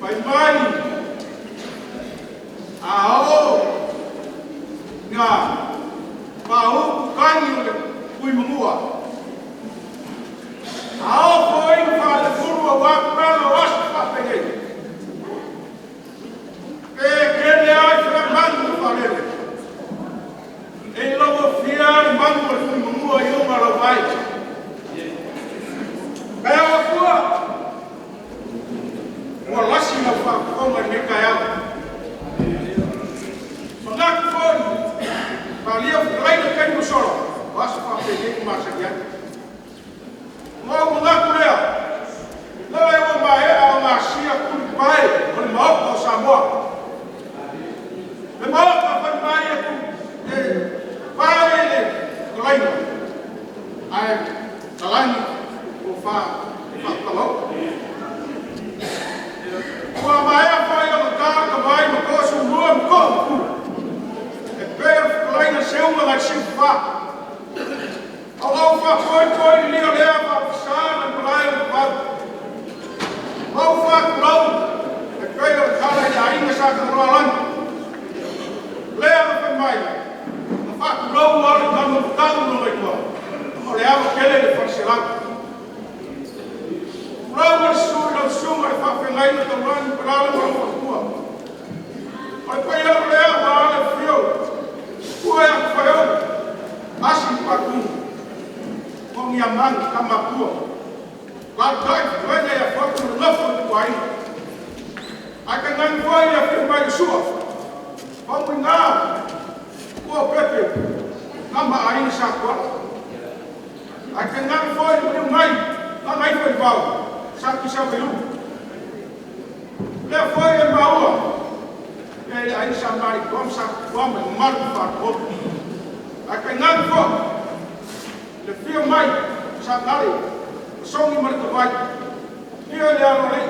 Vai mai. Ao. Nga. Pau kanyo kui mumua. Ao foi fala furua wa pelo waspa pele. Que le ai fra mando falele. Em logo fiar mando kui mumua yo mala vai. Kaya wakua. Walasi na fa koma ni kaya. Sonak foi. Valia lain kan musoro. Waspa pele masa dia. Mau mengaku dia. Lalu yang baik awak masih aku baik. Bermaaf kau sama. Bermaaf apa baik aku. Baik ni. Lain. Ayat jalan kufa kalau. Kau baik apa yang kau kebaik kau sungguh kau. Per lain seum dengan siapa. Allah foi li leva sana praia do pago. Mau fak lau. E praia kala ya ainda sa ka rolan. Leva pe mai. Fak lau ora kanu kanu no mai ko. O leva kele de farselang. Lau suma fa pe ngai no toman prala mo ko. Ai praia leva ala fio. Kuya fayo. Asin paku. Kong yaman kamapua. Lagai banyak ya foto lepas tu air. Akan ngan foi ya firma Yusuf. Pemenang. Kuah pepe. Nama air sakwa. Akan ngan foi berumai. Langai foi bau. Satu sabelu. Le foi yang bau. Le air samari kom sakwa memar fakot. Akan ngan foi. Le fio mai sakali songi mertuai dia dia oleh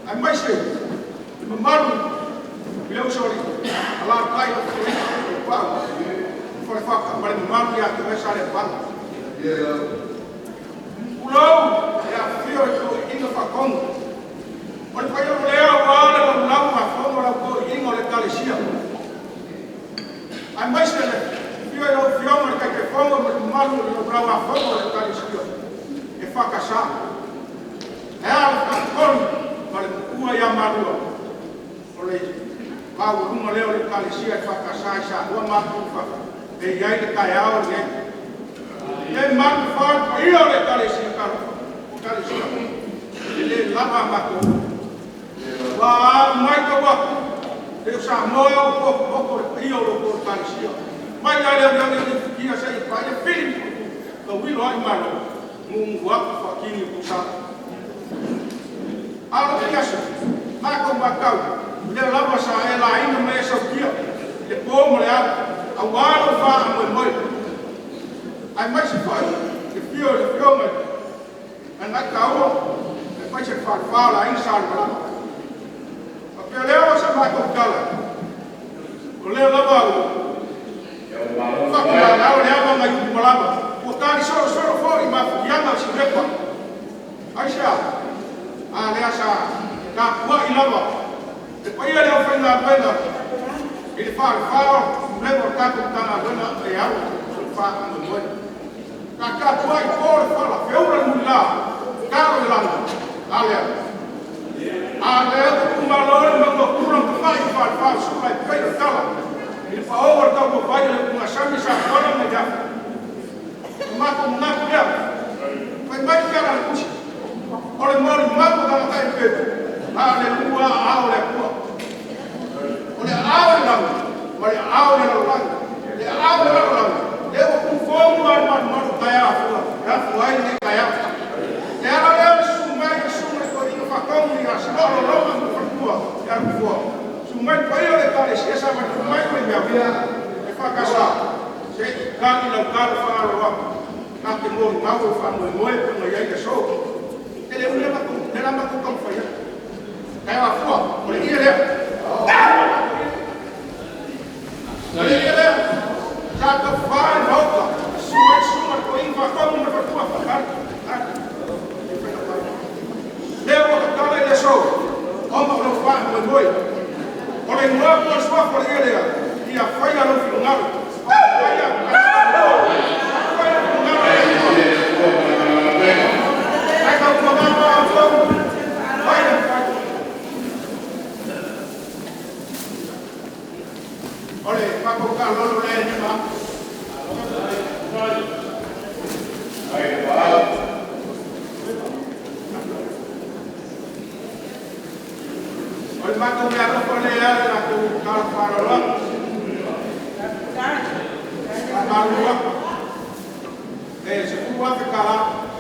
ai mai se memaru bila usori ala kai pa for fakta mar memaru ya que vai sair pan ulau ya fio itu inga fakong ol payo leo wala ulau fakong wala ko inga ole kalisia ai mai se eu fioma que fogo malu no brava fogo de calisio e fakasa ela con para uma ya malu ole pau uma leo de calisio e fakasa esa uma malu fa e ia de caiao ne e malu fa io de calisio calisio ele lava maco wa mai to wa e sa mo po io lo por calisio. Mas olha eu que essa Itália filho o Will Malo guapo faquinho puxar algo que acha mas como acau ele lava essa ela ainda mais essa dia depois mulher a walo fa moi ai mais se faz que fio mas anda cau depois se fala aí salva porque leva essa mais com cala o leva lava fakta na ole aba mai malaba o tali solo foi ma yanga sirepa aisha ale asa ka kwa ilava e pai ele ofenda pena ele fa levo ka com tana dona e ao fa no ka kwa e por fala feura mulla caro ilanga ale uma lora ma kurang ka fa suai pai tala ele falou agora tá o pai ele com a chave já fora na já mato na dia vai mais que ela puxa olha mole mato da tá em pé aleluia aleluia olha aleluia eu com fogo mas caia já foi nem caia ela é sumai corinho facão e a escola logo no facua já foi sumai pai ele tá deixa essa mas sumai foi minha vida é facasa se cani não caro fala logo na que morre mal eu falo moe como ele é só ele é uma com foi é uma fua por ele é já que vai volta suma corinho facão no facua facar leva a cara ele é só nuevo sua fornilha e a folha no final. Olha, para colocar o lolo lá em cima. Olha, mas como é que eu falei lá, que o cara parou lá? Parou lá. Se tu vai ficar lá.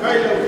kaila